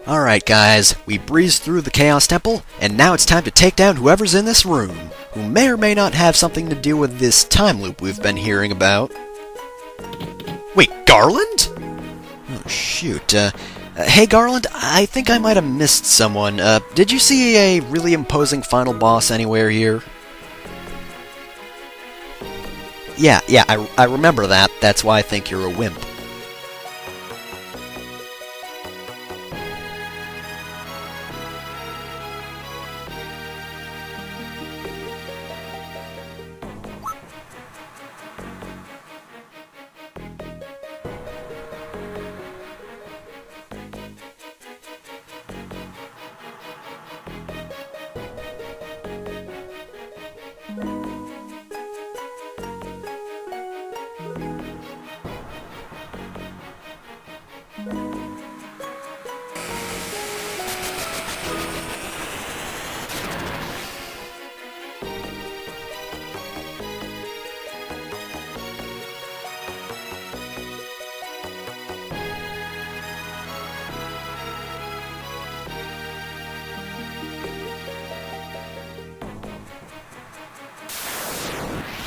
Alright guys, we breezed through the Chaos Temple, and now it's time to take down whoever's in this room, who may or may not have something to do with this time loop we've been hearing about. Wait, Garland? Oh shoot, hey Garland, I think I might have missed someone. Did you see a really imposing final boss anywhere here? Yeah, I remember that. That's why I think you're a wimp.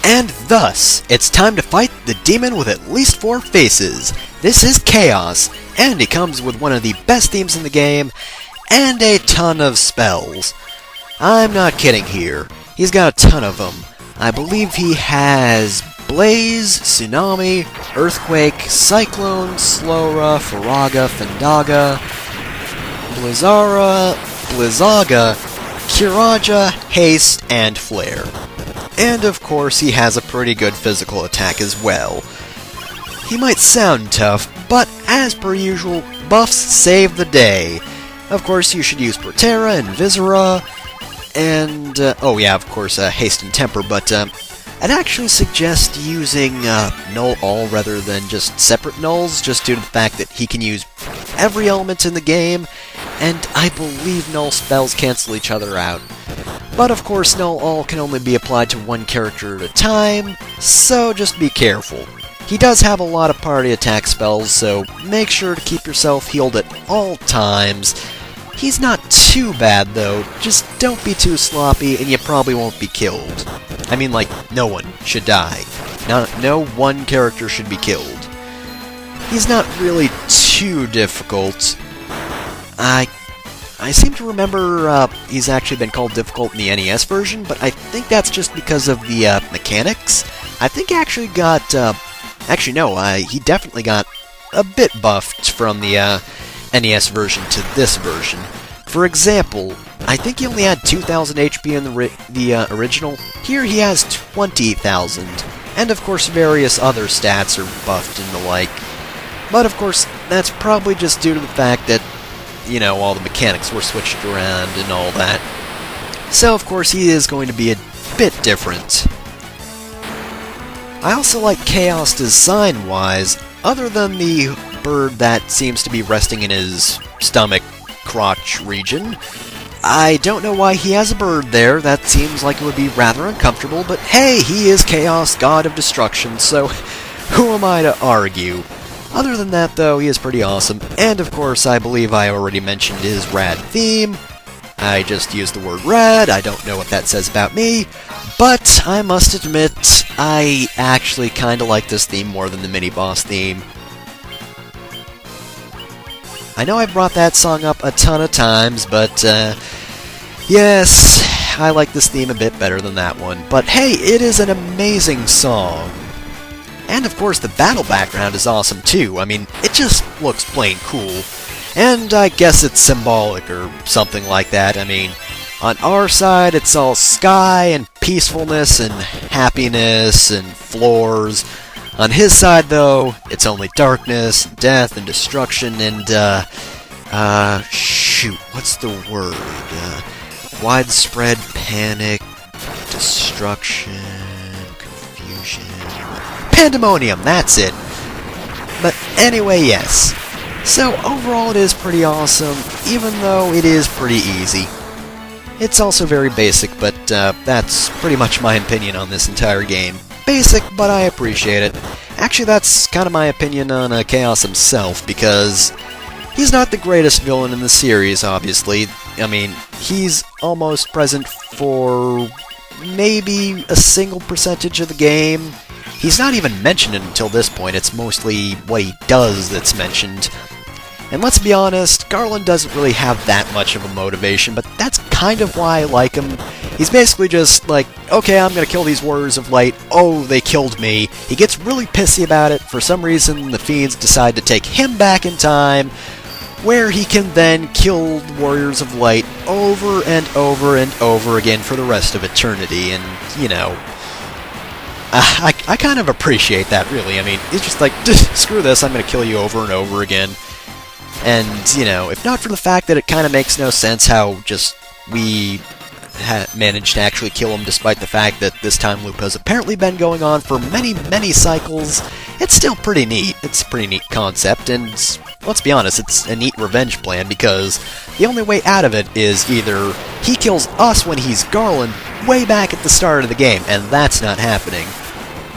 And thus, it's time to fight the demon with at least 4 faces. This is Chaos, and he comes with one of the best themes in the game, and a ton of spells. I'm not kidding here. He's got a ton of them. I believe he has Blaze, Tsunami, Earthquake, Cyclone, Slowra, Faraga, Fendaga, Blizzara, Blizzaga, Kiraja, Haste, and Flare. And of course, he has a pretty good physical attack as well. He might sound tough, but as per usual, buffs save the day. Of course, you should use Protera and Viscera, and, oh yeah, of course, Haste and Temper, but, I'd actually suggest using, Null All rather than just separate nulls, just due to the fact that he can use every element in the game, and I believe null spells cancel each other out. But of course, Null All can only be applied to one character at a time, so just be careful. He does have a lot of party attack spells, so make sure to keep yourself healed at all times. He's not too bad though, just don't be too sloppy and you probably won't be killed. I mean, like, no one should die. No one character should be killed. He's not really too difficult. I seem to remember he's actually been called difficult in the NES version, but I think that's just because of the mechanics. I think he actually got, actually no, he definitely got a bit buffed from the NES version to this version. For example, I think he only had 2,000 HP in the original. Here he has 20,000, and of course various other stats are buffed and the like. But of course, that's probably just due to the fact that, you know, all the mechanics were switched around and all that. So, of course, he is going to be a bit different. I also like Chaos design-wise, other than the bird that seems to be resting in his stomach crotch region. I don't know why he has a bird there, that seems like it would be rather uncomfortable, but hey, he is Chaos, God of Destruction, so who am I to argue? Other than that, though, he is pretty awesome, and of course, I believe I already mentioned his rad theme. I just used the word rad, I don't know what that says about me, but I must admit, I actually kinda like this theme more than the mini-boss theme. I know I've brought that song up a ton of times, but, yes, I like this theme a bit better than that one, but hey, it is an amazing song. And of course, the battle background is awesome too. I mean, it just looks plain cool. And I guess it's symbolic or something like that. I mean, on our side, it's all sky and peacefulness and happiness and floors. On his side, though, it's only darkness, death, and destruction, and, shoot, what's the word? Widespread panic, destruction, confusion... Pandemonium, that's it. But anyway, yes. So overall it is pretty awesome, even though it is pretty easy. It's also very basic, but that's pretty much my opinion on this entire game. Basic, but I appreciate it. Actually, that's kind of my opinion on Chaos himself, because He's not the greatest villain in the series, obviously. I mean, he's almost present for maybe a single percentage of the game. He's not even mentioned until this point, it's mostly what he does that's mentioned. And let's be honest, Garland doesn't really have that much of a motivation, but that's kind of why I like him. He's basically just like, okay, I'm gonna kill these Warriors of Light. Oh, they killed me. He gets really pissy about it. For some reason, the Fiends decide to take him back in time, where he can then kill the Warriors of Light over and over and over again for the rest of eternity. And, you know, I kind of appreciate that, really. I mean, it's just like, screw this, I'm gonna kill you over and over again. And, you know, if not for the fact that it kind of makes no sense how just we managed to actually kill him despite the fact that this time loop has apparently been going on for many, many cycles, it's still pretty neat. It's a pretty neat concept, and let's be honest, it's a neat revenge plan because the only way out of it is either he kills us when he's Garland way back at the start of the game, and that's not happening,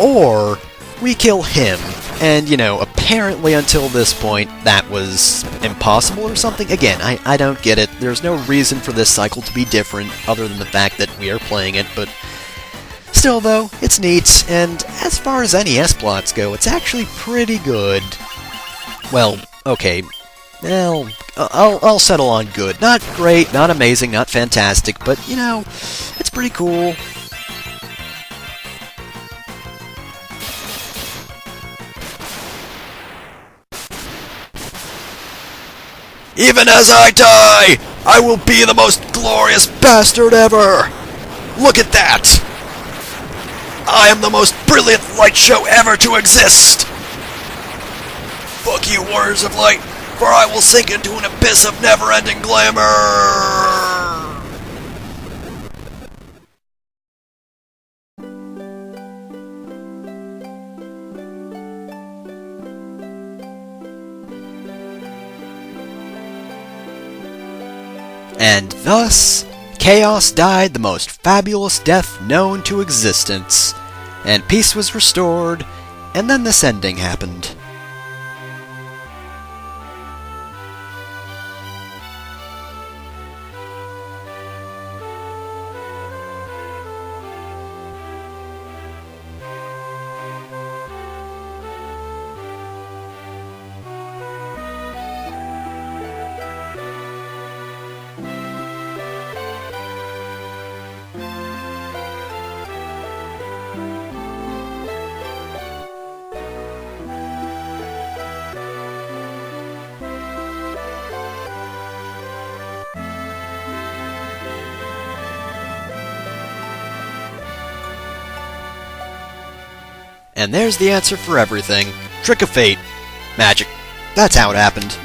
or we kill him. And, you know, apparently until this point, that was impossible or something. Again, I don't get it. There's no reason for this cycle to be different, other than the fact that we are playing it, but still, though, it's neat, and as far as NES plots go, it's actually pretty good. Well, okay, well, I'll settle on good. Not great, not amazing, not fantastic, but, you know, it's pretty cool. Even as I die, I will be the most glorious bastard ever! Look at that! I am the most brilliant light show ever to exist! Fuck you, Warriors of Light, for I will sink into an abyss of never-ending glamour! And thus, Chaos died the most fabulous death known to existence, and peace was restored, and then this ending happened. And there's the answer for everything. Trick of fate. Magic. That's how it happened.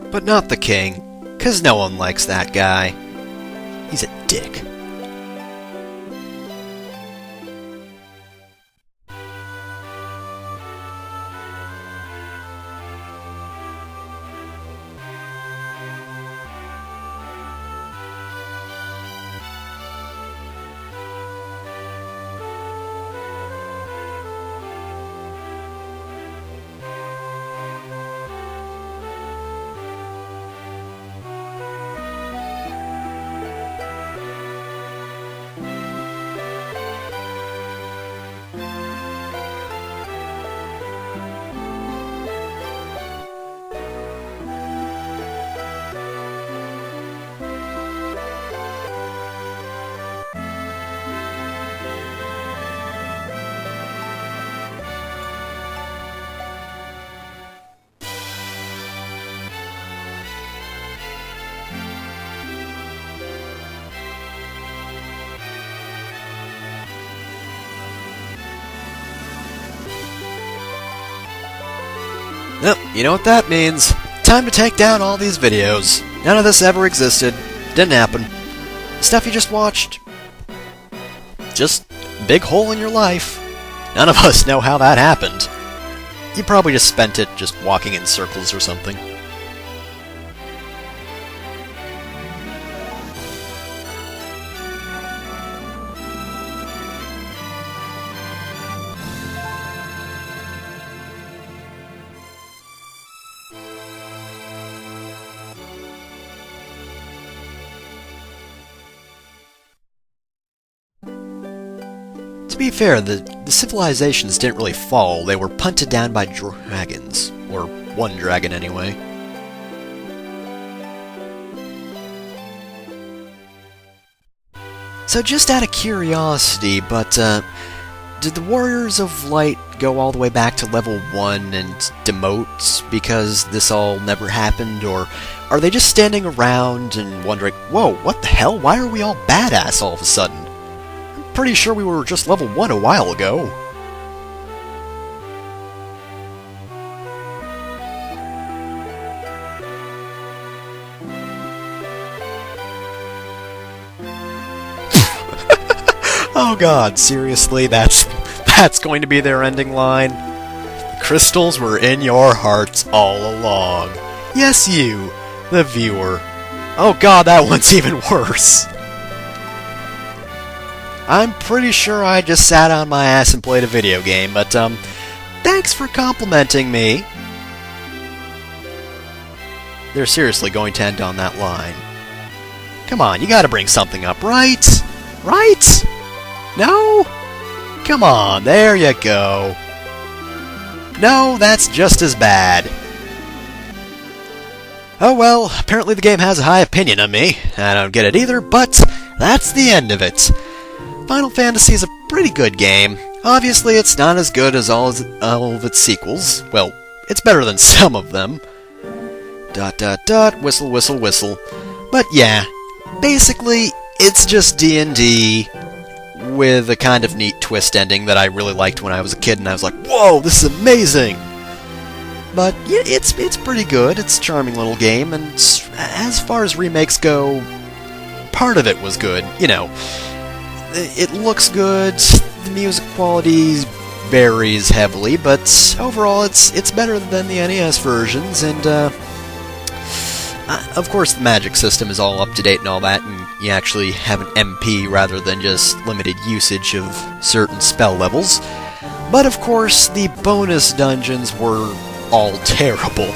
But not the king, 'cause no one likes that guy. He's a dick. Yep, you know what that means. Time to take down all these videos. None of this ever existed. Didn't happen. Stuff you just watched. Just a big hole in your life. None of us know how that happened. You probably just spent it just walking in circles or something. To be fair, the civilizations didn't really fall, they were punted down by dragons. Or one dragon, anyway. So just out of curiosity, but, did the Warriors of Light go all the way back to level 1 and demote because this all never happened, or are they just standing around and wondering, whoa, what the hell, why are we all badass all of a sudden? Pretty sure we were just level 1 a while ago. Oh god, seriously, that's going to be their ending line? The crystals were in your hearts all along. Yes, you, the viewer. Oh god, that one's even worse. I'm pretty sure I just sat on my ass and played a video game, but, thanks for complimenting me. They're seriously going to end on that line. Come on, you gotta bring something up, right? Right? No? Come on, there you go. No, that's just as bad. Oh well, apparently the game has a high opinion of me. I don't get it either, but that's the end of it. Final Fantasy is a pretty good game. Obviously, it's not as good as all of its sequels. Well, it's better than some of them. ... whistle, whistle, whistle. But yeah, basically, it's just D&D with a kind of neat twist ending that I really liked when I was a kid, and I was like, whoa, this is amazing! But yeah, it's pretty good. It's a charming little game, and as far as remakes go, part of it was good, you know. It looks good, the music quality varies heavily, but overall it's better than the NES versions, and of course the magic system is all up to date and all that, and you actually have an MP rather than just limited usage of certain spell levels. But of course the bonus dungeons were all terrible.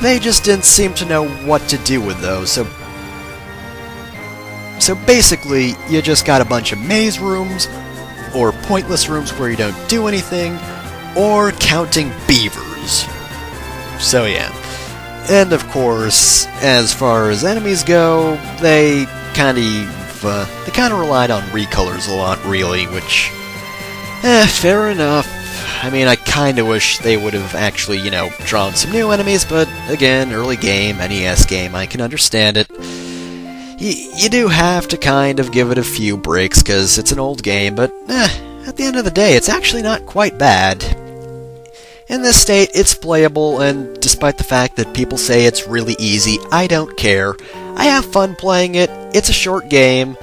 They just didn't seem to know what to do with those, So basically, you just got a bunch of maze rooms, or pointless rooms where you don't do anything, or counting beavers. So yeah. And of course, as far as enemies go, they kind of relied on recolors a lot, really, which, fair enough. I mean, I kind of wish they would have actually, you know, drawn some new enemies, but again, early game, NES game, I can understand it. You do have to kind of give it a few breaks, because it's an old game, but at the end of the day, it's actually not quite bad. In this state, it's playable, and despite the fact that people say it's really easy, I don't care. I have fun playing it, it's a short game,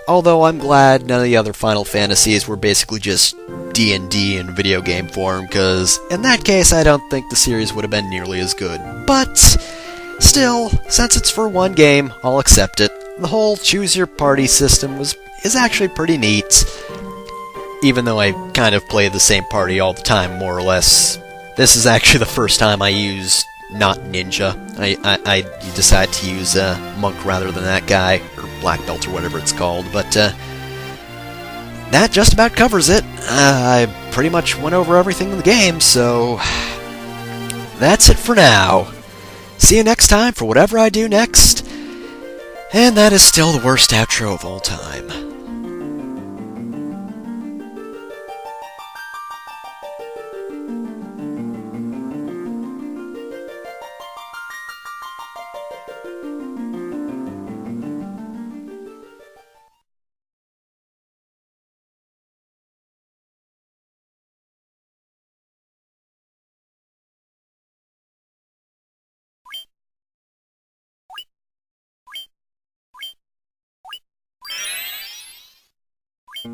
although I'm glad none of the other Final Fantasies were basically just D&D in video game form, because in that case, I don't think the series would have been nearly as good. But still, since it's for one game, I'll accept it. The whole choose-your-party system is actually pretty neat, even though I kind of play the same party all the time, more or less. This is actually the first time I used not ninja. I decided to use monk rather than that guy, or black belt or whatever it's called, but that just about covers it. I pretty much went over everything in the game, so that's it for now. See you next time for whatever I do next. And that is still the worst outro of all time.